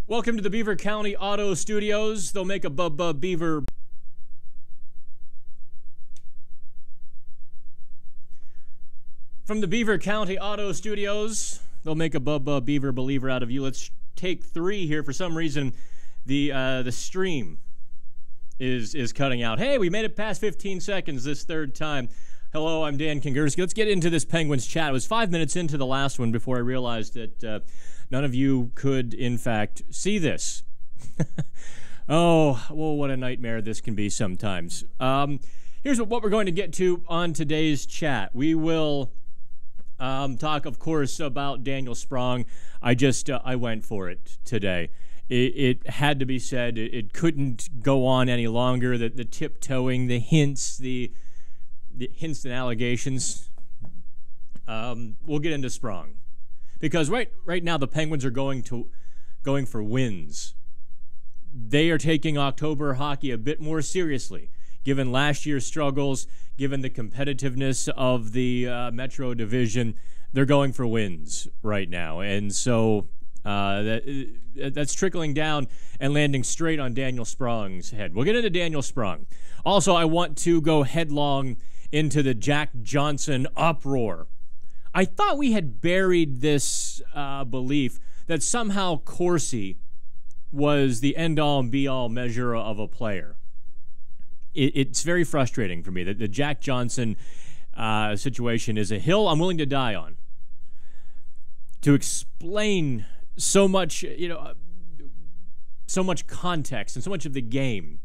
Welcome to the Beaver County Auto Studios. They'll make a Beaver. From the Beaver County Auto Studios, they'll make a Beaver believer out of you. Let's take 3 here. For some reason, the stream is cutting out. Hey, we made it past 15 seconds this third time. Hello, I'm Dan Kingerski. Let's get into this Penguins chat. It was 5 minutes into the last one before I realized that none of you could, in fact, see this. Oh, well, what a nightmare this can be sometimes. Here's what we're going to get to on today's chat. We will talk, of course, about Daniel Sprong. I went for it today. It had to be said. It couldn't go on any longer. The tiptoeing, the hints and allegations. We'll get into Sprong. Because right now the Penguins are going for wins. They are taking October hockey a bit more seriously, given last year's struggles, given the competitiveness of the Metro Division. They're going for wins right now, and so that's trickling down and landing straight on Daniel Sprong's head. We'll get into Daniel Sprong. Also, I want to go headlong into the Jack Johnson uproar. I thought we had buried this belief that somehow Corsi was the end-all and be-all measure of a player. It's very frustrating for me that the Jack Johnson situation is a hill I'm willing to die on. To explain so much, so much context and so much of the game,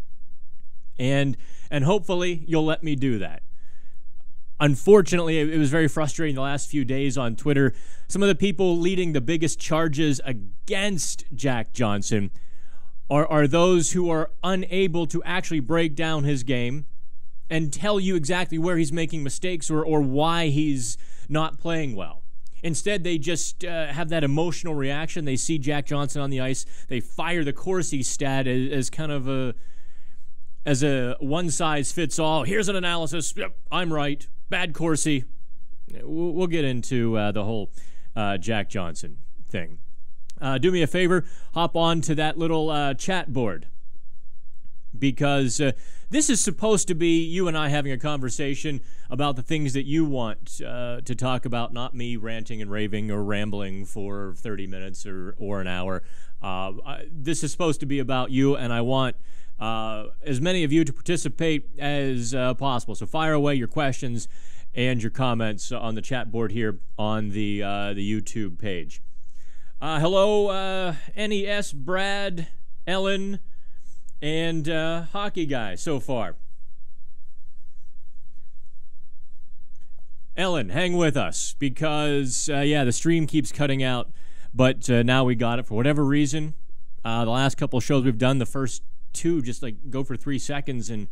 and hopefully you'll let me do that. Unfortunately, it was very frustrating the last few days on Twitter. Some of the people leading the biggest charges against Jack Johnson are those who are unable to actually break down his game and tell you exactly where he's making mistakes or why he's not playing well. Instead, they just have that emotional reaction. They see Jack Johnson on the ice. They fire the Corsi stat as kind of a one-size-fits-all. Here's an analysis. Yep, I'm right. Bad Corsi. We'll get into the whole Jack Johnson thing. Do me a favor. Hop on to that little chat board. Because this is supposed to be you and I having a conversation about the things that you want to talk about, not me ranting and raving or rambling for 30 minutes or an hour. This is supposed to be about you, and I want as many of you to participate as possible. So fire away your questions and your comments on the chat board here on the YouTube page. Hello, NES, Brad, Ellen, and Hockey Guy so far. Ellen, hang with us because, the stream keeps cutting out, but now we got it for whatever reason. The last couple of shows we've done, the first 2 just go for 3 seconds, and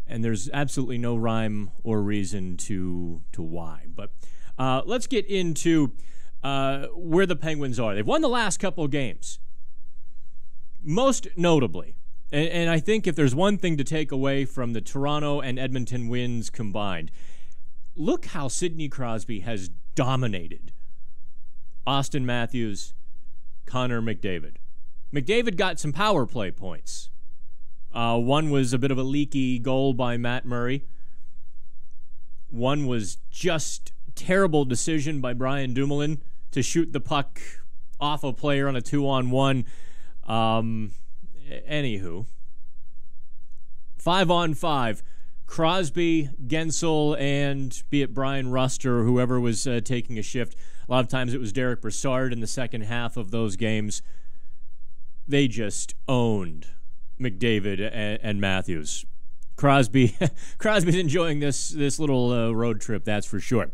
there's absolutely no rhyme or reason to why. But let's get into where the Penguins are. They've won the last couple of games, most notably. And I think if there's one thing to take away from the Toronto and Edmonton wins combined, look how Sidney Crosby has dominated Austin Matthews, Connor McDavid. McDavid got some power play points. One was a bit of a leaky goal by Matt Murray. One was just terrible decision by Brian Dumoulin to shoot the puck off a player on a 2-on-1. Anywho, 5-on-5, Crosby, Gensel, and be it Brian Ruster or whoever was taking a shift. A lot of times it was Derek Brassard in the second half of those games. They just owned McDavid and Matthews. Crosby's enjoying this little road trip, that's for sure.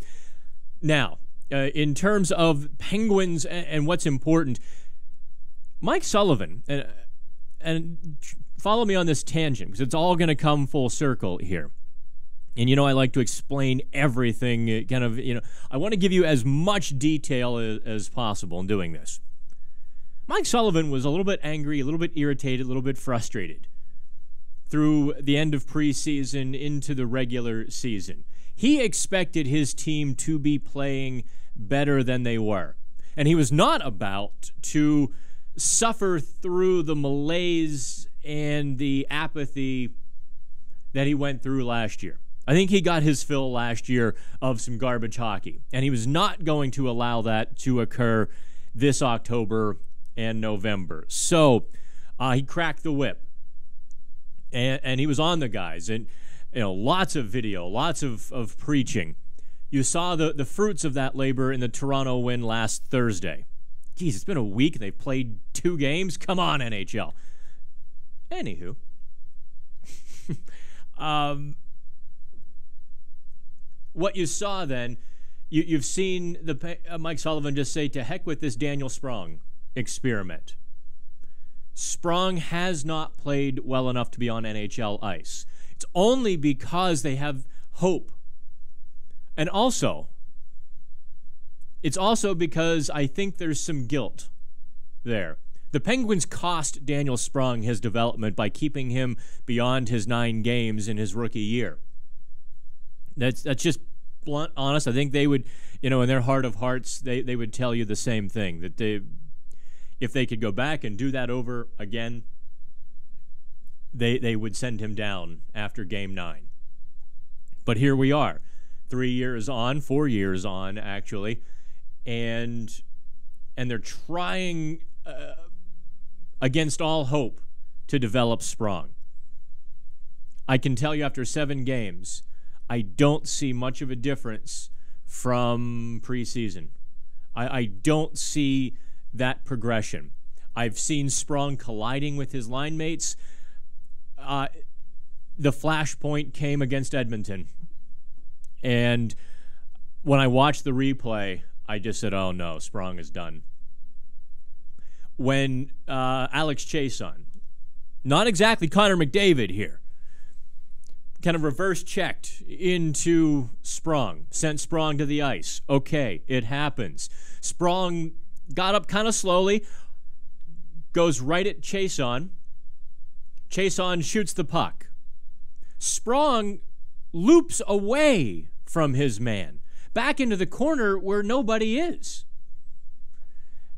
Now, in terms of Penguins and what's important, Mike Sullivan, and follow me on this tangent because it's all going to come full circle here. And I like to explain everything. I want to give you as much detail as possible in doing this. Mike Sullivan was a little bit angry, a little bit irritated, a little bit frustrated through the end of preseason into the regular season. He expected his team to be playing better than they were. And he was not about to suffer through the malaise and the apathy that he went through last year. I think he got his fill last year of some garbage hockey, and he was not going to allow that to occur this October and November. So he cracked the whip, and he was on the guys, and lots of video, lots of preaching. You saw the fruits of that labor in the Toronto win last Thursday. Geez, it's been a week, and they've played 2 games? Come on, NHL. Anywho. What you saw then, you've seen Mike Sullivan just say, to heck with this Daniel Sprong experiment. Sprong has not played well enough to be on NHL ice. It's only because they have hope. And also, it's also because I think there's some guilt there. The Penguins cost Daniel Sprong his development by keeping him beyond his 9 games in his rookie year. That's just blunt, honest. I think they would, in their heart of hearts, they would tell you the same thing, that if they could go back and do that over again, they would send him down after Game 9. But here we are, 4 years on, actually, and they're trying against all hope to develop Sprong. I can tell you after 7 games, I don't see much of a difference from preseason. I don't see that progression. I've seen Sprong colliding with his line mates. The flashpoint came against Edmonton. And when I watched the replay, I just said, oh no, Sprong is done. When Alex Chiasson, not exactly Connor McDavid here, kind of reverse checked into Sprong, sent Sprong to the ice. Okay, it happens. Sprong got up kind of slowly, goes right at Chiasson. Chiasson shoots the puck. Sprong loops away from his man, back into the corner where nobody is.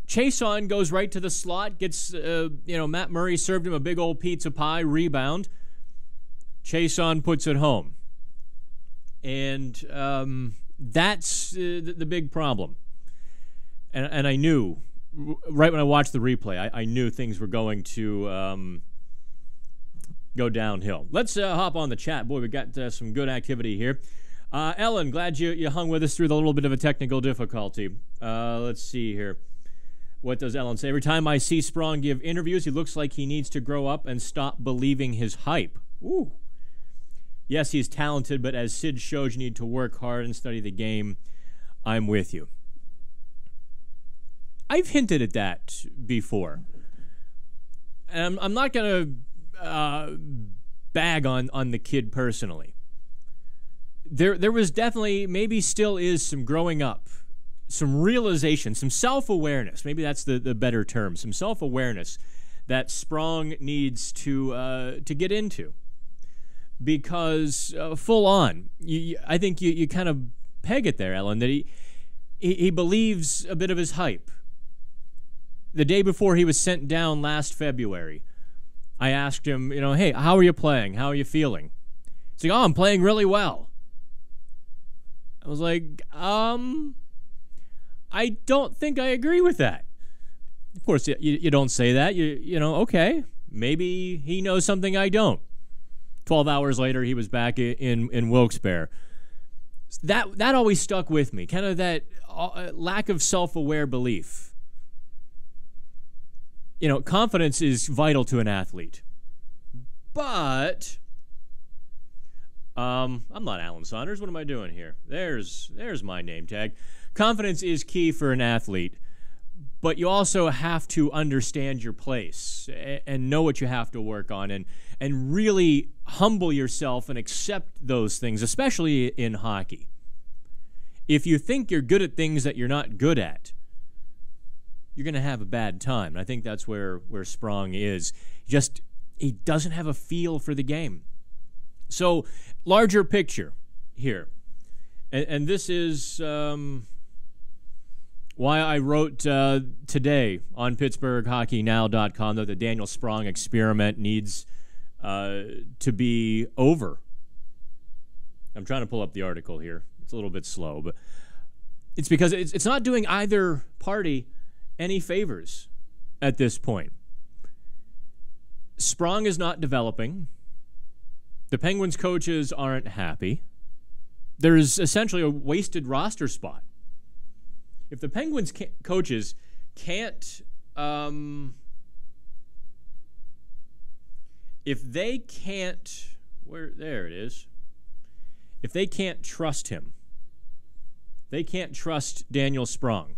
Chiasson goes right to the slot, gets, Matt Murray served him a big old pizza pie, rebound. Chiasson puts it home. And that's the big problem. And I knew, right when I watched the replay, I knew things were going to go downhill. Let's hop on the chat. Boy, we got some good activity here. Ellen, glad you hung with us through the little bit of a technical difficulty. Let's see here. What does Ellen say? Every time I see Sprong give interviews, he looks like he needs to grow up and stop believing his hype. Ooh. Yes, he's talented, but as Sid showed, you need to work hard and study the game. I'm with you. I've hinted at that before. And I'm not going to bag on the kid personally. There was definitely, maybe still is, some growing up, some realization, some self-awareness. Maybe that's the better term. Some self-awareness that Sprong needs to get into. Because full on, I think you kind of peg it there, Ellen, that he believes a bit of his hype. The day before he was sent down last February, I asked him, hey, how are you playing? How are you feeling? He's like, oh, I'm playing really well. I was like, I don't think I agree with that. Of course, you don't say that. Okay, maybe he knows something I don't. 12 hours later, he was back in Wilkes-Barre. That always stuck with me, kind of that lack of self-aware belief. Confidence is vital to an athlete. But I'm not Alan Saunders. What am I doing here? There's my name tag. Confidence is key for an athlete, but you also have to understand your place and know what you have to work on and really humble yourself and accept those things, especially in hockey. If you think you're good at things that you're not good at, you're going to have a bad time. And I think that's where Sprong is. He doesn't have a feel for the game. So, larger picture here. And this is why I wrote today on PittsburghHockeyNow.com that the Daniel Sprong experiment needs to be over. I'm trying to pull up the article here. It's a little bit slow, but it's because it's not doing either party any favors at this point. Sprong is not developing. The Penguins coaches aren't happy. There's essentially a wasted roster spot. If the Penguins coaches can't, if they can't, there it is. If they can't trust him, they can't trust Daniel Sprong,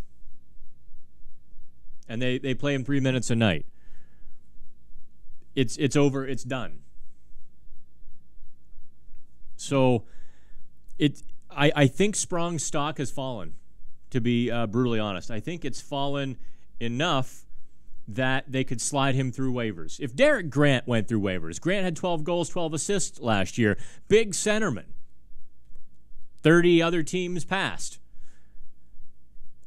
and they play him 3 minutes a night, it's over, it's done. So I think Sprong's stock has fallen, to be brutally honest. I think it's fallen enough that they could slide him through waivers. If Derek Grant went through waivers, Grant had 12 goals, 12 assists last year, big centerman. 30 other teams passed.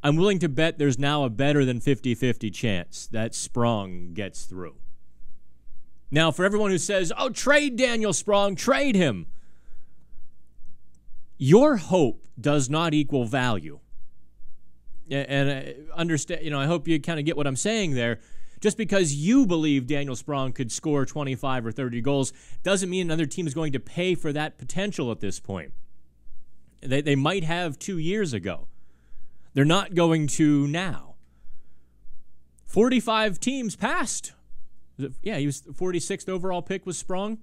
I'm willing to bet there's now a better than 50-50 chance that Sprong gets through. Now, for everyone who says, oh, trade Daniel Sprong, trade him. Your hope does not equal value. And I understand, I hope you kind of get what I'm saying there. Just because you believe Daniel Sprong could score 25 or 30 goals doesn't mean another team is going to pay for that potential at this point. They might have 2 years ago. They're not going to now. 45 teams passed. Yeah, he was the 46th overall pick was Sprong.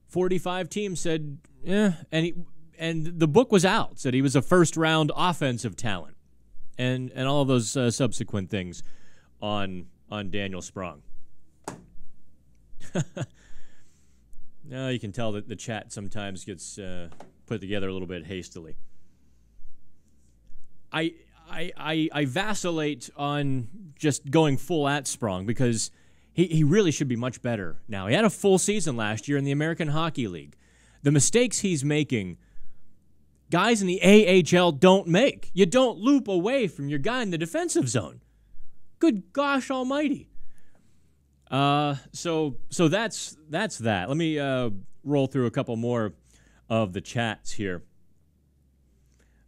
45 teams said, yeah, and the book was out, said he was a first-round offensive talent, and all of those subsequent things on Daniel Sprong. Now you can tell that the chat sometimes gets put together a little bit hastily. I vacillate on just going full at Sprong because he really should be much better now. He had a full season last year in the American Hockey League. The mistakes he's making, guys in the AHL don't make. You don't loop away from your guy in the defensive zone. Good gosh almighty. So that's that. Let me roll through a couple more of the chats here.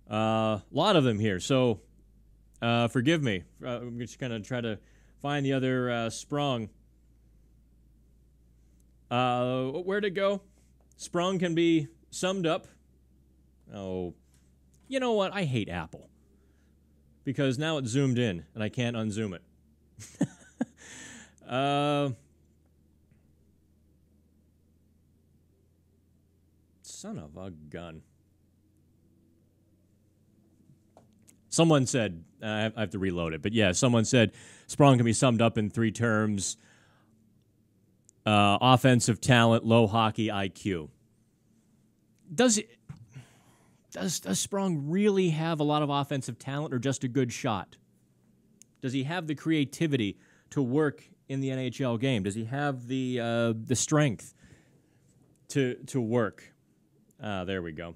A lot of them here, so forgive me. I'm just going to try to find the other Sprong. Where'd it go? Sprong can be summed up. Oh, you know what? I hate Apple. Because now it's zoomed in, and I can't unzoom it. Son of a gun. Someone said, I have to reload it, but yeah, someone said Sprong can be summed up in 3 terms. Offensive talent, low hockey IQ. Does Sprong really have a lot of offensive talent or just a good shot? Does he have the creativity to work in the NHL game? Does he have the strength to work? There we go.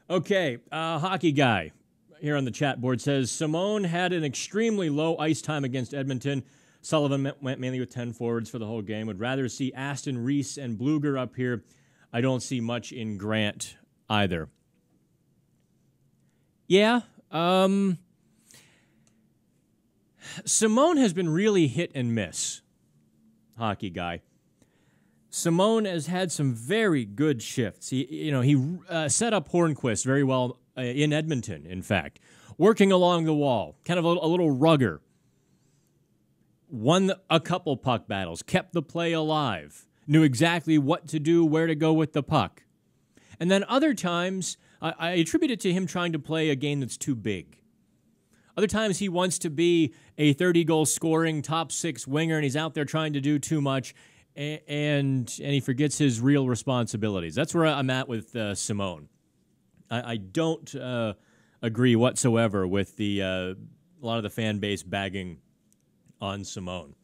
Okay, hockey guy here on the chat board says, Simone had an extremely low ice time against Edmonton. Sullivan went mainly with 10 forwards for the whole game. Would rather see Aston Reese and Bluger up here. I don't see much in Grant either. Yeah, Simone has been really hit and miss, hockey guy. Simone has had some very good shifts. He set up Hornquist very well in Edmonton, in fact. Working along the wall, kind of a little rugger. Won a couple puck battles, kept the play alive, knew exactly what to do, where to go with the puck. And then other times, I attribute it to him trying to play a game that's too big. Other times he wants to be a 30-goal scoring top 6 winger, and he's out there trying to do too much, and he forgets his real responsibilities. That's where I'm at with Simone. I don't agree whatsoever with a lot of the fan base bagging on Simone.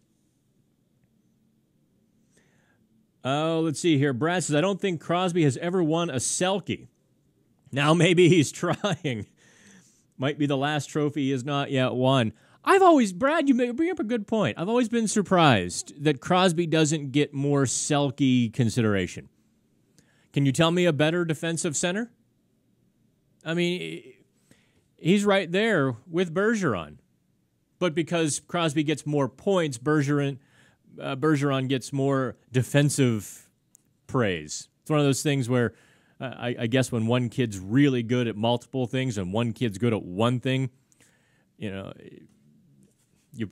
Let's see here. Brad says, I don't think Crosby has ever won a Selke. Now maybe he's trying. Might be the last trophy he has not yet won. I've always, Brad, you bring up a good point. I've always been surprised that Crosby doesn't get more Selke consideration. Can you tell me a better defensive center? I mean, he's right there with Bergeron. But because Crosby gets more points, Bergeron gets more defensive praise. It's one of those things where I guess when one kid's really good at multiple things and one kid's good at one thing, you know, the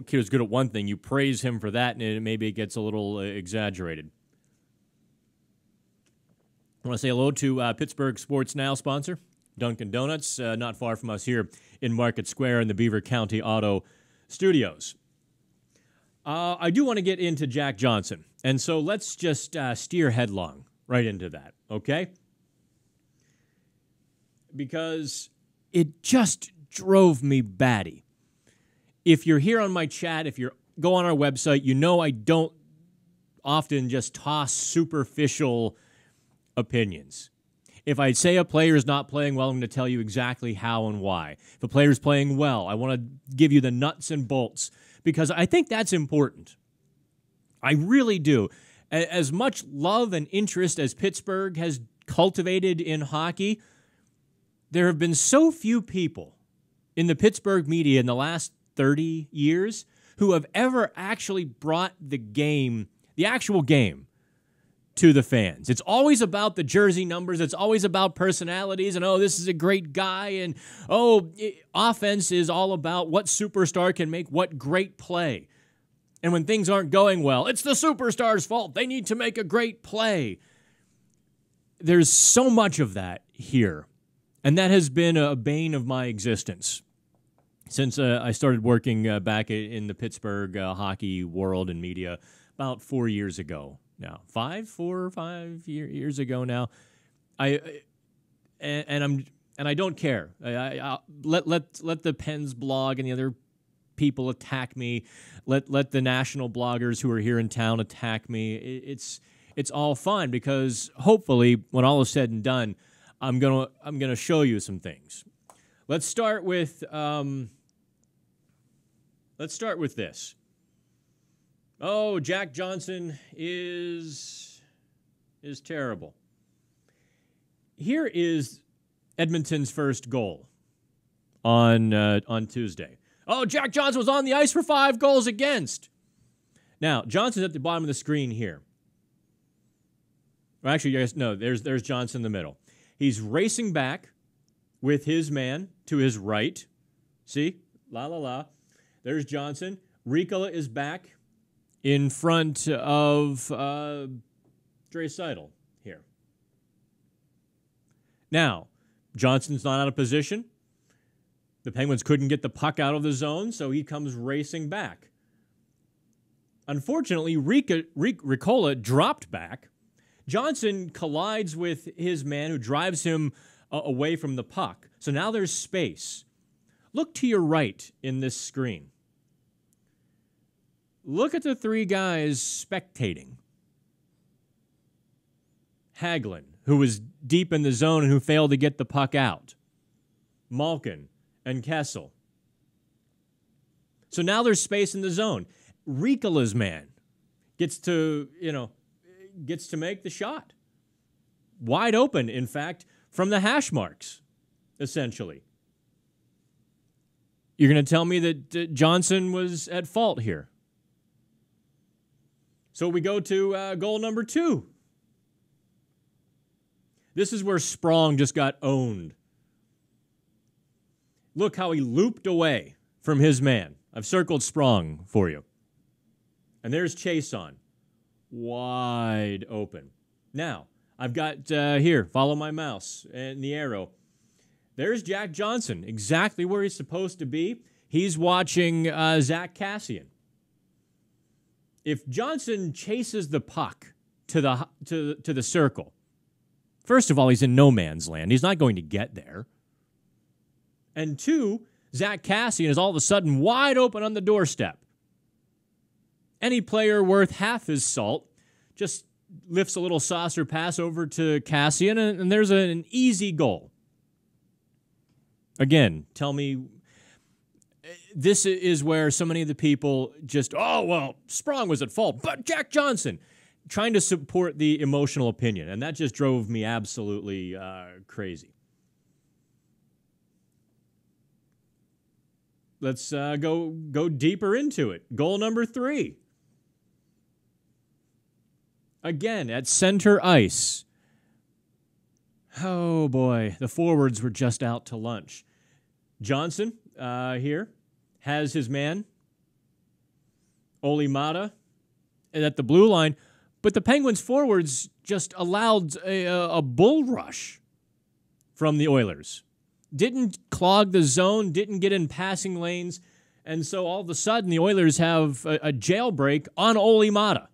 kid who's good at one thing, you praise him for that, and maybe it gets a little exaggerated. I want to say hello to Pittsburgh Sports Now sponsor, Dunkin' Donuts, not far from us here in Market Square in the Beaver County Auto Studios. I do want to get into Jack Johnson, and so let's just steer headlong right into that, okay? Because it just drove me batty. If you're here on my chat, if you go on our website, you know I don't often just toss superficial opinions. If I say a player is not playing well, I'm going to tell you exactly how and why. If a player is playing well, I want to give you the nuts and bolts because I think that's important. I really do. As much love and interest as Pittsburgh has cultivated in hockey, there have been so few people in the Pittsburgh media in the last 30 years who have ever actually brought the game, the actual game, to the fans. It's always about the jersey numbers. It's always about personalities and, oh, this is a great guy. And, oh, offense is all about what superstar can make what great play. And when things aren't going well, it's the superstar's fault. They need to make a great play. There's so much of that here. And that has been a bane of my existence since I started working back in the Pittsburgh hockey world and media about 4 years ago. Now, 4 or 5 years ago now, I don't care. I'll let the Pens blog and the other people attack me. Let the national bloggers who are here in town attack me. It's all fine because hopefully, when all is said and done, I'm gonna show you some things. Let's start with this. Oh, Jack Johnson is terrible. Here is Edmonton's first goal on Tuesday. Oh, Jack Johnson was on the ice for 5 goals against. Now, Johnson's at the bottom of the screen here. Well, actually, guys, no, there's Johnson in the middle. He's racing back with his man to his right. See? La, la, la. There's Johnson. Ricola is back in front of Draisaitl here. Now, Johnson's not out of position. The Penguins couldn't get the puck out of the zone, so he comes racing back. Unfortunately, Ricola dropped back. Johnson collides with his man who drives him away from the puck. So now there's space. Look to your right in this screen. Look at the 3 guys spectating. Hagelin, who was deep in the zone and who failed to get the puck out. Malkin and Kessel. So now there's space in the zone. Ricola's man gets to make the shot. Wide open, in fact, from the hash marks, essentially. You're going to tell me that Johnson was at fault here. So we go to goal number 2. This is where Sprong just got owned. Look how he looped away from his man. I've circled Sprong for you. And there's Chason. Wide open. Now, I've got here, follow my mouse and the arrow. There's Jack Johnson, exactly where he's supposed to be. He's watching Zach Kassian. If Johnson chases the puck to the circle, first of all, he's in no man's land. He's not going to get there. And 2, Zach Kassian is all of a sudden wide open on the doorstep. Any player worth half his salt just lifts a little saucer pass over to Kassian, and there's an easy goal. Again, tell me, this is where so many of the people just, oh, well, Sprong was at fault, but Jack Johnson, trying to support the emotional opinion. And that just drove me absolutely crazy. Let's go deeper into it. Goal number 3. Again, at center ice. Oh, boy. The forwards were just out to lunch. Johnson here has his man, Olimata, at the blue line. But the Penguins forwards just allowed a bull rush from the Oilers. Didn't clog the zone, didn't get in passing lanes. And so all of a sudden, the Oilers have a jailbreak on Ole Mata.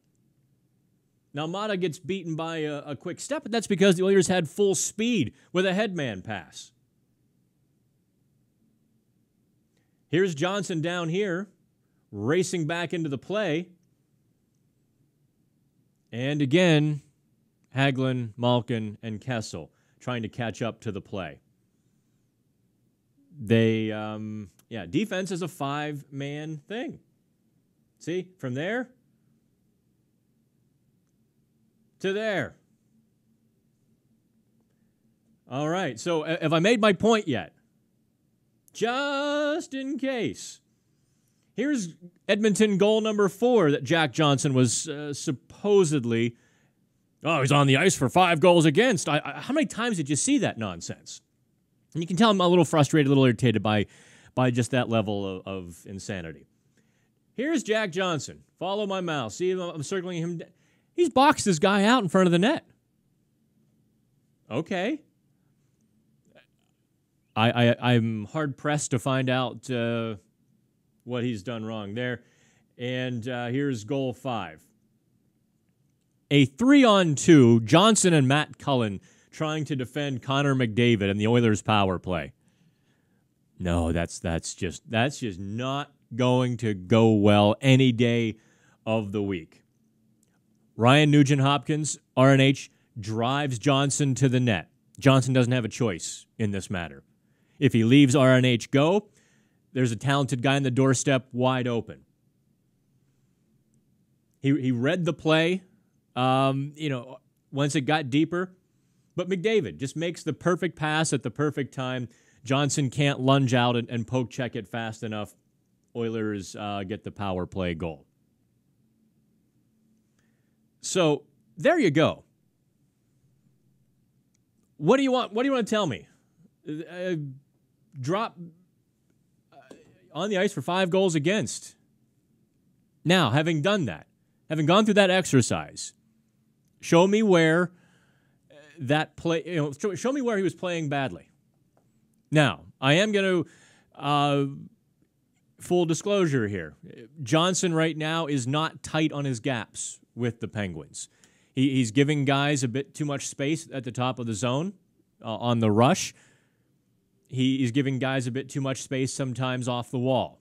Now, Mata gets beaten by a quick step, but that's because the Oilers had full speed with a headman pass. Here's Johnson down here, racing back into the play. And again, Hagelin, Malkin, and Kessel trying to catch up to the play. They, defense is a 5-man thing. See, from there to there. All right, so have I made my point yet? Just in case. Here's Edmonton goal number 4 that Jack Johnson was supposedly, he's on the ice for 5 goals against. How many times did you see that nonsense? And you can tell I'm a little frustrated, a little irritated by just that level of insanity. Here's Jack Johnson. Follow my mouse. See, I'm circling him. He's boxed this guy out in front of the net. Okay. I'm hard-pressed to find out what he's done wrong there. And here's goal 5. A 3-on-2, Johnson and Matt Cullen trying to defend Connor McDavid and the Oilers' power play. No, that's just not going to go well any day of the week. Ryan Nugent-Hopkins, RNH, drives Johnson to the net. Johnson doesn't have a choice in this matter. If he leaves RNH go, there's a talented guy on the doorstep wide open. He read the play, once it got deeper. But McDavid just makes the perfect pass at the perfect time. Johnson can't lunge out and poke check it fast enough. Oilers get the power play goal. So there you go. What do you want? What do you want to tell me? Drop on the ice for 5 goals against. Now, having done that, having gone through that exercise, show me where that play. Show me where he was playing badly. Now, I am going to full disclosure here. Johnson right now is not tight on his gaps with the Penguins. He's giving guys a bit too much space at the top of the zone on the rush. He's giving guys a bit too much space sometimes off the wall.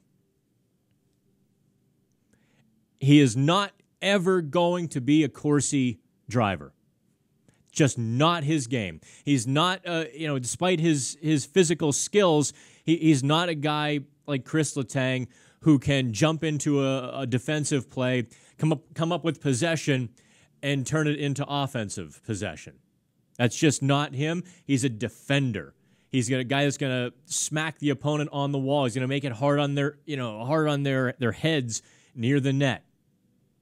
He is not ever going to be a Corsi driver. Just not his game. He's not, despite his physical skills, he's not a guy like Chris Letang who can jump into a defensive play, come up with possession, and turn it into offensive possession. That's just not him. He's a defender. He's a guy that's going to smack the opponent on the wall. He's going to make it hard on their heads near the net.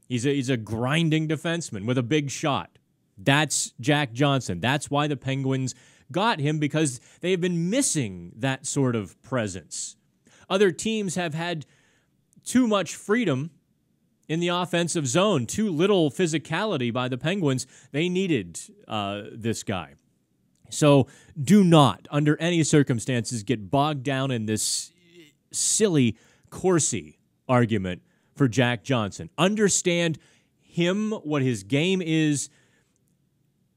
He's a grinding defenseman with a big shot. That's Jack Johnson. That's why the Penguins got him, because they have been missing that sort of presence. Other teams have had too much freedom in the offensive zone, too little physicality by the Penguins. They needed this guy. So do not, under any circumstances, get bogged down in this silly Corsi argument for Jack Johnson. Understand him, what his game is,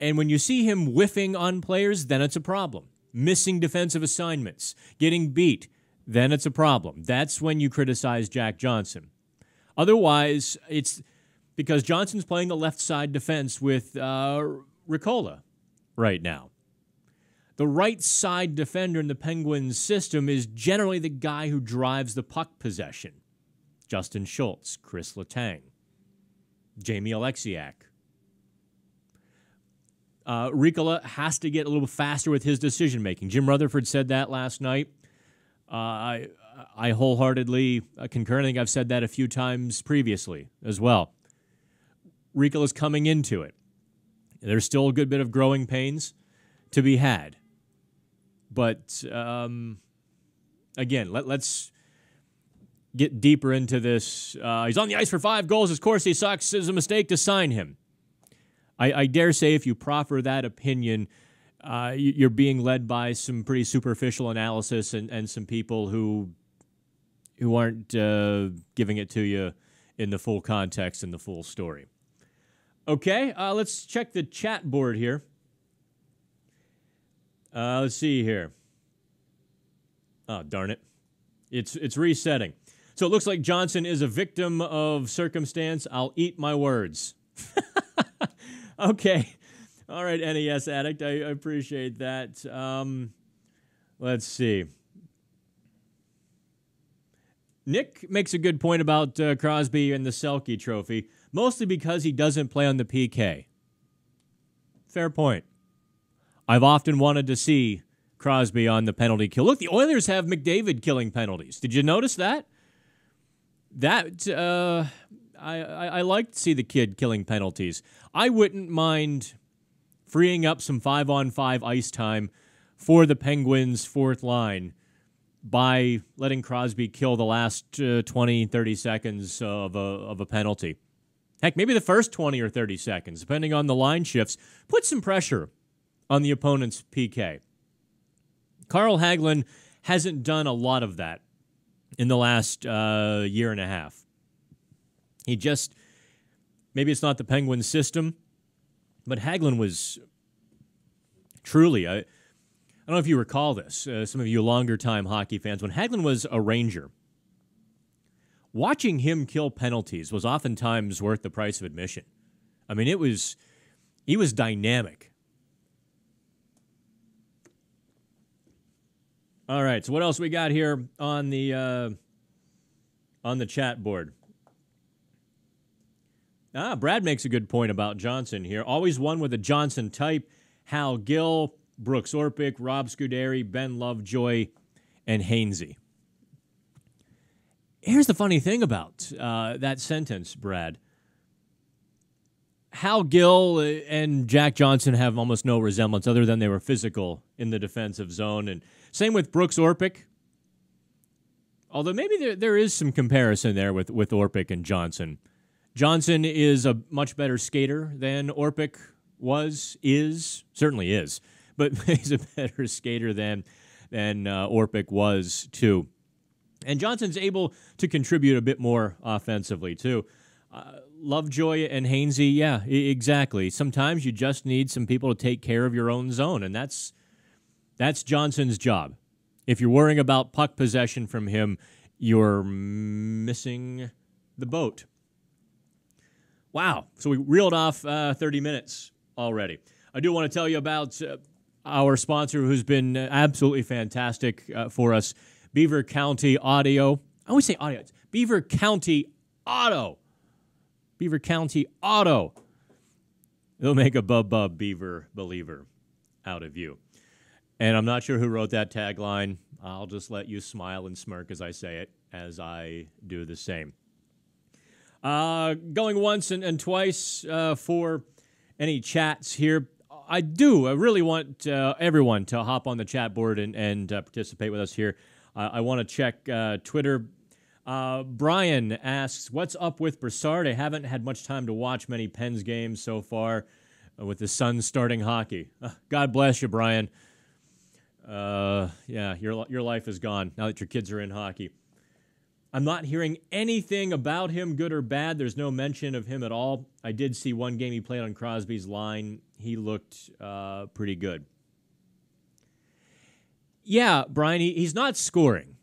and when you see him whiffing on players, then it's a problem. Missing defensive assignments, getting beat, then it's a problem. That's when you criticize Jack Johnson. Otherwise, it's because Johnson's playing the left side defense with Ricola right now. The right side defender in the Penguins system is generally the guy who drives the puck possession. Justin Schultz, Chris Letang, Jamie Alexiak. Ricola has to get a little faster with his decision-making. Jim Rutherford said that last night. I wholeheartedly concur. I think I've said that a few times previously as well. Ricola's coming into it. There's still a good bit of growing pains to be had. But, again, let's get deeper into this. He's on the ice for 5 goals. Of course, he sucks. It's a mistake to sign him. I dare say if you proffer that opinion, you're being led by some pretty superficial analysis and some people who aren't giving it to you in the full context and the full story. Okay, let's check the chat board here. Let's see here. Oh, darn it. It's resetting. So it looks like Johnson is a victim of circumstance. I'll eat my words. Okay. All right, NES Addict. I appreciate that. Let's see. Nick makes a good point about Crosby and the Selke trophy, mostly because he doesn't play on the PK. Fair point. I've often wanted to see Crosby on the penalty kill. Look, the Oilers have McDavid killing penalties. Did you notice that? I like to see the kid killing penalties. I wouldn't mind freeing up some 5-on-5 ice time for the Penguins' fourth line by letting Crosby kill the last 20, 30 seconds of a penalty. Heck, maybe the first 20 or 30 seconds, depending on the line shifts. Put some pressure on the opponent's PK. Carl Hagelin hasn't done a lot of that in the last year and a half. He just, maybe it's not the Penguins system, but Hagelin was truly, I don't know if you recall this, some of you longer-time hockey fans, when Hagelin was a Ranger, watching him kill penalties was oftentimes worth the price of admission. I mean, he was dynamic. All right, so what else we got here on the chat board? Brad makes a good point about Johnson here. Always one with a Johnson type. Hal Gill, Brooks Orpik, Rob Scuderi, Ben Lovejoy, and Hainsey. Here's the funny thing about that sentence, Brad. Hal Gill and Jack Johnson have almost no resemblance other than they were physical in the defensive zone. And same with Brooks Orpik. Although maybe there is some comparison there with Orpik and Johnson. Johnson is a much better skater than Orpik certainly is, but he's a better skater than Orpik was too. And Johnson's able to contribute a bit more offensively too. Lovejoy and Hainsey, yeah, exactly. Sometimes you just need some people to take care of your own zone, and that's Johnson's job. If you're worrying about puck possession from him, you're missing the boat. Wow, so we reeled off 30 minutes already. I do want to tell you about our sponsor who's been absolutely fantastic for us, Beaver County Audio. I always say audio. It's Beaver County Auto. Beaver County Auto. They'll make a Bub Beaver believer out of you. And I'm not sure who wrote that tagline. I'll just let you smile and smirk as I say it, as I do the same. Going once and twice for any chats here. I really want everyone to hop on the chat board and participate with us here. I want to check Twitter. Brian asks, what's up with Brassard? I haven't had much time to watch many Pens games so far with the Suns starting hockey. God bless you, Brian. Yeah, your life is gone now that your kids are in hockey. I'm not hearing anything about him, good or bad. There's no mention of him at all. I did see one game he played on Crosby's line. He looked pretty good. Yeah, Brian, he's not scoring.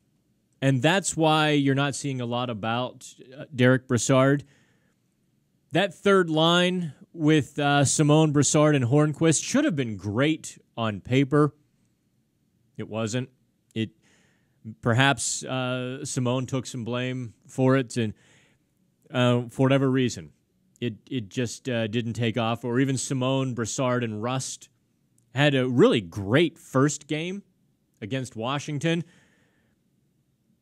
And that's why you're not seeing a lot about Derek Brassard. That third line with Simone, Brassard, and Hornquist should have been great on paper. It wasn't. It perhaps Simone took some blame for it, and for whatever reason, it just didn't take off. Or even Simone, Brassard, and Rust had a really great first game against Washington.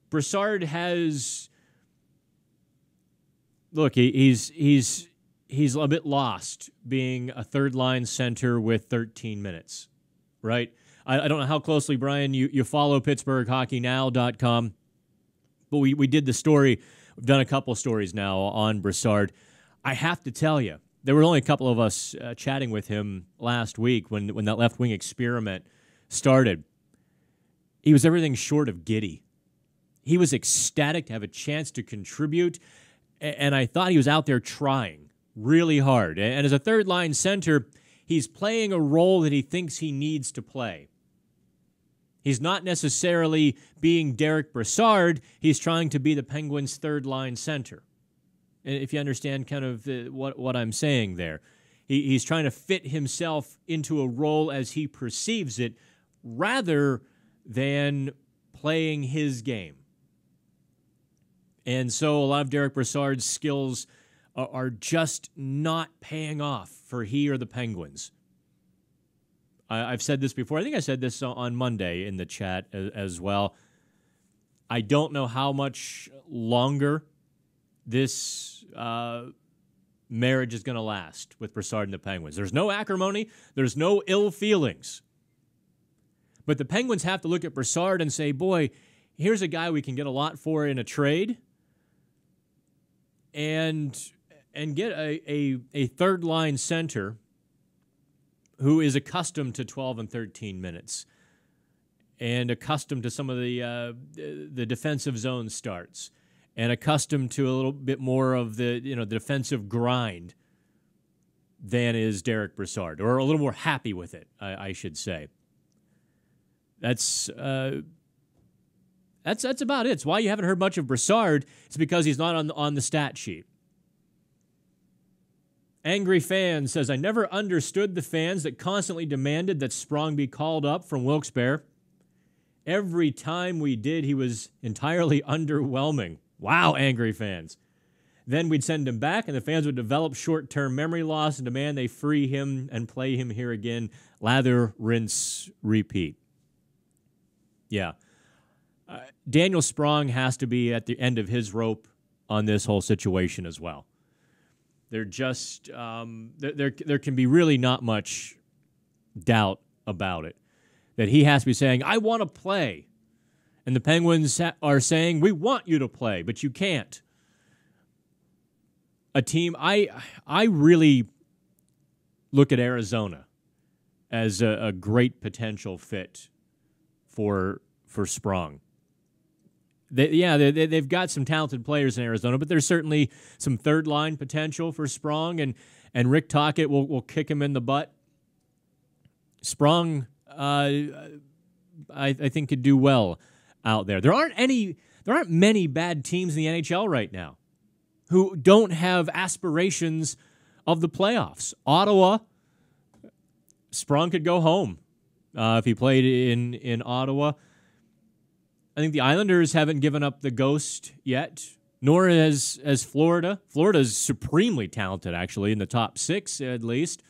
Brassard has, look, he's a bit lost being a third-line center with 13 minutes, right? I don't know how closely, Brian, you follow PittsburghHockeyNow.com, but we did the story. We've done a couple stories now on Brassard. I have to tell you, there were only a couple of us chatting with him last week when that left wing experiment started. He was everything short of giddy. He was ecstatic to have a chance to contribute, and I thought he was out there trying really hard. And as a third-line center, he's playing a role that he thinks he needs to play. He's not necessarily being Derek Brassard. He's trying to be the Penguins' third-line center. If you understand kind of what I'm saying there. He's trying to fit himself into a role as he perceives it rather than playing his game. And so a lot of Derek Brassard's skills are just not paying off for he or the Penguins. I've said this before. I think I said this on Monday in the chat as well. I don't know how much longer this marriage is going to last with Brassard and the Penguins. There's no acrimony. There's no ill feelings. But the Penguins have to look at Brassard and say, boy, here's a guy we can get a lot for in a trade and get a third-line center who is accustomed to 12 and 13 minutes and accustomed to some of the defensive zone starts and accustomed to a little bit more of the defensive grind than is Derek Brassard, or a little more happy with it, I should say. That's about it. It's why you haven't heard much of Brassard. It's because he's not on the stat sheet. Angry Fan says, I never understood the fans that constantly demanded that Sprong be called up from Wilkes-Barre. Every time we did, he was entirely underwhelming. Wow, Angry Fans. Then we'd send him back, and the fans would develop short-term memory loss and demand they free him and play him here again. Lather, rinse, repeat. Yeah. Daniel Sprong has to be at the end of his rope on this whole situation as well. They're just there can be really not much doubt about it. That he has to be saying, I want to play. And the Penguins are saying, we want you to play, but you can't. A team, I really look at Arizona as a great potential fit for Sprong. They've got some talented players in Arizona, but there's certainly some third-line potential for Sprong, and Rick Tocchet will kick him in the butt. Sprong, I think, could do well out there. There aren't many bad teams in the NHL right now who don't have aspirations of the playoffs. Ottawa, Sprong could go home if he played in Ottawa. I think the Islanders haven't given up the ghost yet, nor has Florida. Florida's supremely talented, actually, in the top 6 at least.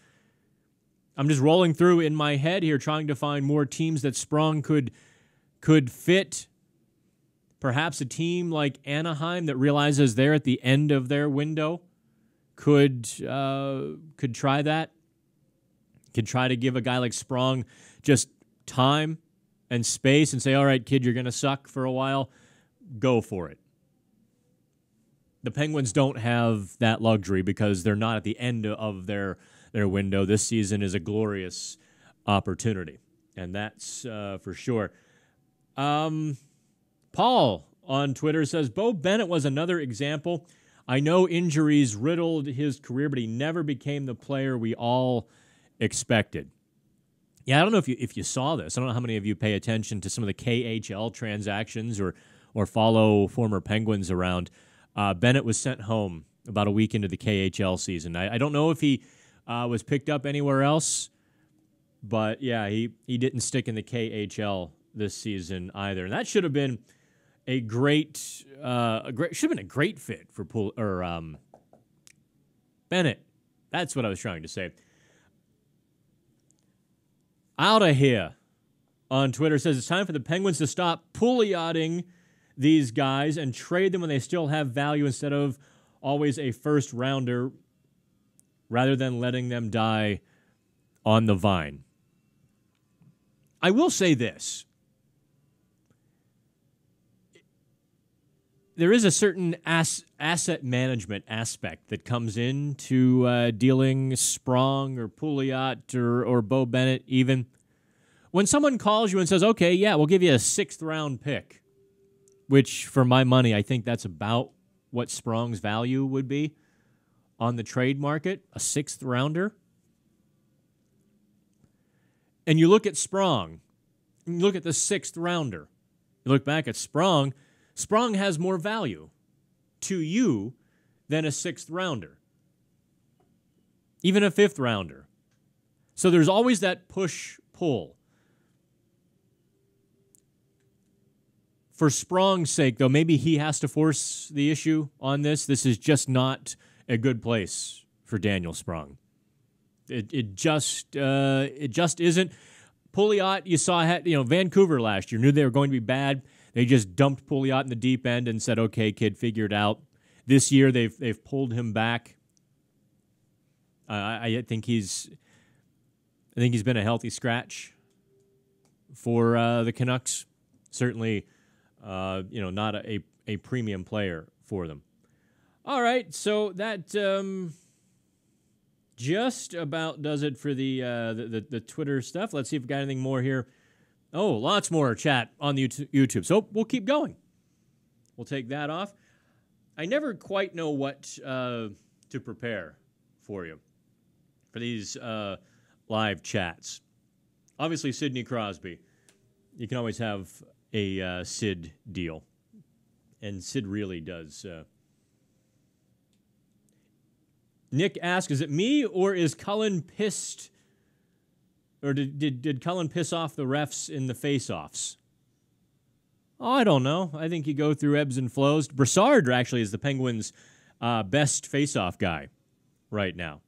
I'm just rolling through in my head here, trying to find more teams that Sprong could fit. Perhaps a team like Anaheim that realizes they're at the end of their window could try that. Could try to give a guy like Sprong just time and space and say, all right, kid, you're going to suck for a while. Go for it. The Penguins don't have that luxury because they're not at the end of their window. This season is a glorious opportunity, and that's for sure. Paul on Twitter says, Bo Bennett was another example. I know injuries riddled his career, but he never became the player we all expected. Yeah, I don't know if you saw this. I don't know how many of you pay attention to some of the KHL transactions or follow former Penguins around. Bennett was sent home about a week into the KHL season. I don't know if he was picked up anywhere else, but yeah, he didn't stick in the KHL this season either. And that should have been a great should have been a great fit for Bennett. That's what I was trying to say. Out of here on Twitter says it's time for the Penguins to stop pulley-yachting these guys and trade them when they still have value instead of always a first-rounder rather than letting them die on the vine. I will say this. There is a certain asset management aspect that comes into dealing Sprong or Pouliot or Bo Bennett even. When someone calls you and says, okay, yeah, we'll give you a 6th-round pick, which for my money, I think that's about what Sprong's value would be on the trade market, a 6th-rounder. And you look at Sprong, and you look at the 6th-rounder. You look back at Sprong, Sprong has more value to you than a 6th-rounder, even a 5th-rounder. So there's always that push-pull. For Sprong's sake, though, maybe he has to force the issue on this. This is just not a good place for Daniel Sprong. It just isn't. Pouliot, you saw, Vancouver last year knew they were going to be bad. They just dumped Pouliot in the deep end and said, "Okay, kid, figure it out." This year, they've pulled him back. I think he's been a healthy scratch for the Canucks. Certainly, not a premium player for them. All right, so that just about does it for the Twitter stuff. Let's see if we got anything more here. Oh, lots more chat on the YouTube. So we'll keep going. We'll take that off. I never quite know what to prepare for you for these live chats. Obviously, Sidney Crosby. You can always have a Sid deal. And Sid really does. Nick asks, is it me or is Cullen pissed? Or did Cullen piss off the refs in the face-offs? Oh, I don't know. I think you go through ebbs and flows. Brassard actually is the Penguins' best face-off guy right now.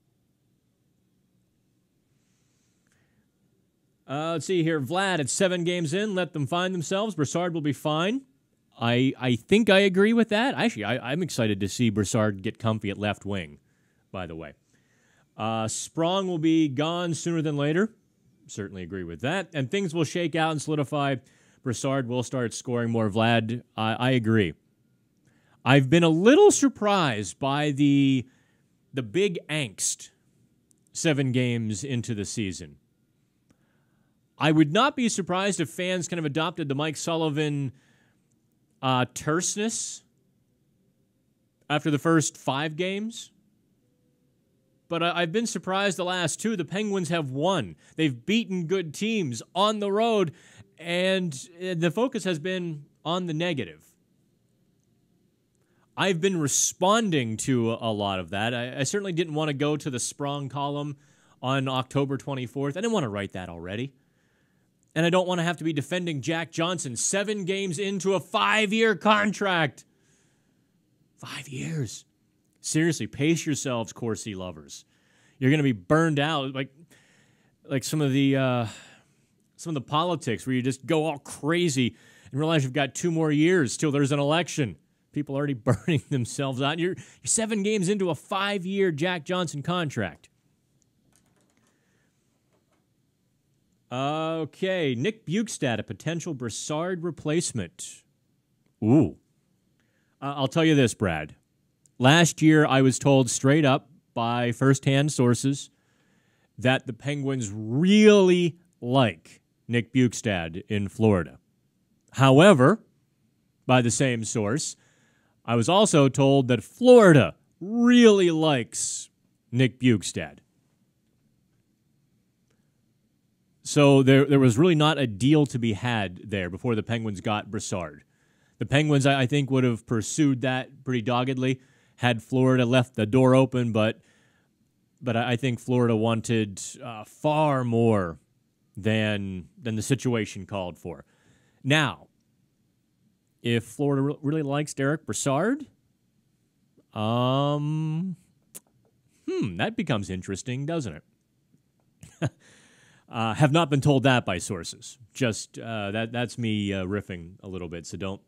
Let's see here. Vlad, it's 7 games in. Let them find themselves. Brassard will be fine. I think I agree with that. Actually, I'm excited to see Brassard get comfy at left wing, by the way. Sprong will be gone sooner than later. Certainly agree with that. And things will shake out and solidify. Brassard will start scoring more. Vlad, I agree. I've been a little surprised by the big angst 7 games into the season. I would not be surprised if fans kind of adopted the Mike Sullivan terseness after the first 5 games. But I've been surprised the last 2. The Penguins have won. They've beaten good teams on the road, and the focus has been on the negative. I've been responding to a lot of that. I certainly didn't want to go to the Sprong column on October 24th. I didn't want to write that already. And I don't want to have to be defending Jack Johnson 7 games into a 5-year contract. 5 years. Seriously, pace yourselves, Corsi lovers. You're going to be burned out like some of the politics where you just go all crazy and realize you've got 2 more years till there's an election. People already burning themselves out. You're 7 games into a 5-year Jack Johnson contract. Okay, Nick Bukestad, a potential Brassard replacement. Ooh. I'll tell you this, Brad. Last year, I was told straight up by first-hand sources that the Penguins really like Nick Bukestad in Florida. However, by the same source, I was also told that Florida really likes Nick Bukestad. So there was really not a deal to be had there before the Penguins got Brassard. The Penguins, I think, would have pursued that pretty doggedly had Florida left the door open, but I think Florida wanted far more than the situation called for. Now, if Florida really likes Derek Brassard, that becomes interesting, doesn't it? Have not been told that by sources. Just that's me riffing a little bit, so don't.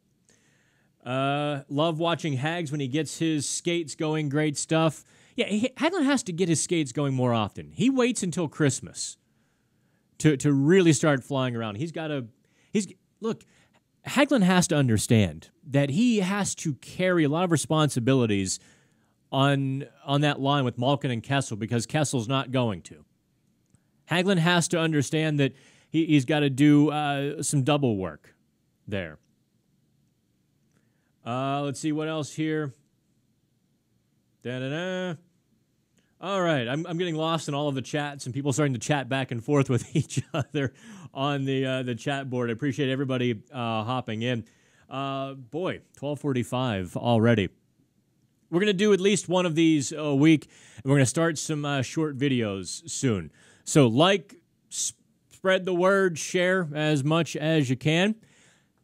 Love watching Hags when he gets his skates going. Great stuff. Yeah, Hagelin has to get his skates going more often. He waits until Christmas to really start flying around. Look, Hagelin has to understand that he has to carry a lot of responsibilities on that line with Malkin and Kessel because Kessel's not going to. Hagelin has to understand that he's got to do some double work there. Let's see what else here. Da-da-da. All right, I'm getting lost in all of the chats and people starting to chat back and forth with each other on the chat board. I appreciate everybody hopping in. Boy, 12:45 already. We're going to do at least one of these a week, and we're going to start some short videos soon. So spread the word, share as much as you can.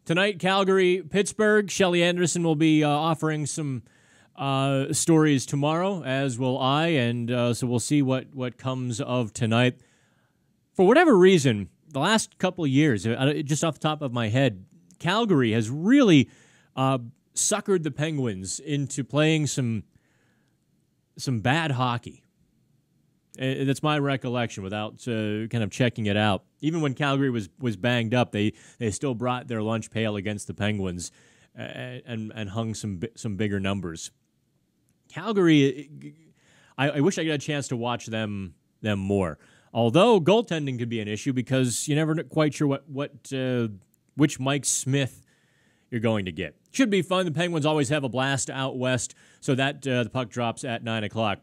Tonight, Calgary, Pittsburgh. Shelly Anderson will be offering some stories tomorrow, as will I, and so we'll see what comes of tonight. For whatever reason, the last couple of years, just off the top of my head, Calgary has really suckered the Penguins into playing some bad hockey. That's my recollection without kind of checking it out. Even when Calgary was banged up, they still brought their lunch pail against the Penguins and hung some bigger numbers. Calgary, I wish I got a chance to watch them more. Although goaltending could be an issue because you're never quite sure which Mike Smith you're going to get. Should be fun. The Penguins always have a blast out west, so that the puck drops at 9 o'clock.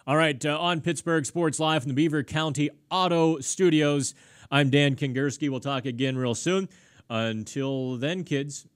All right, on Pittsburgh Sports Live from the Beaver County Auto Studios, I'm Dan Kingerski. We'll talk again real soon. Until then, kids,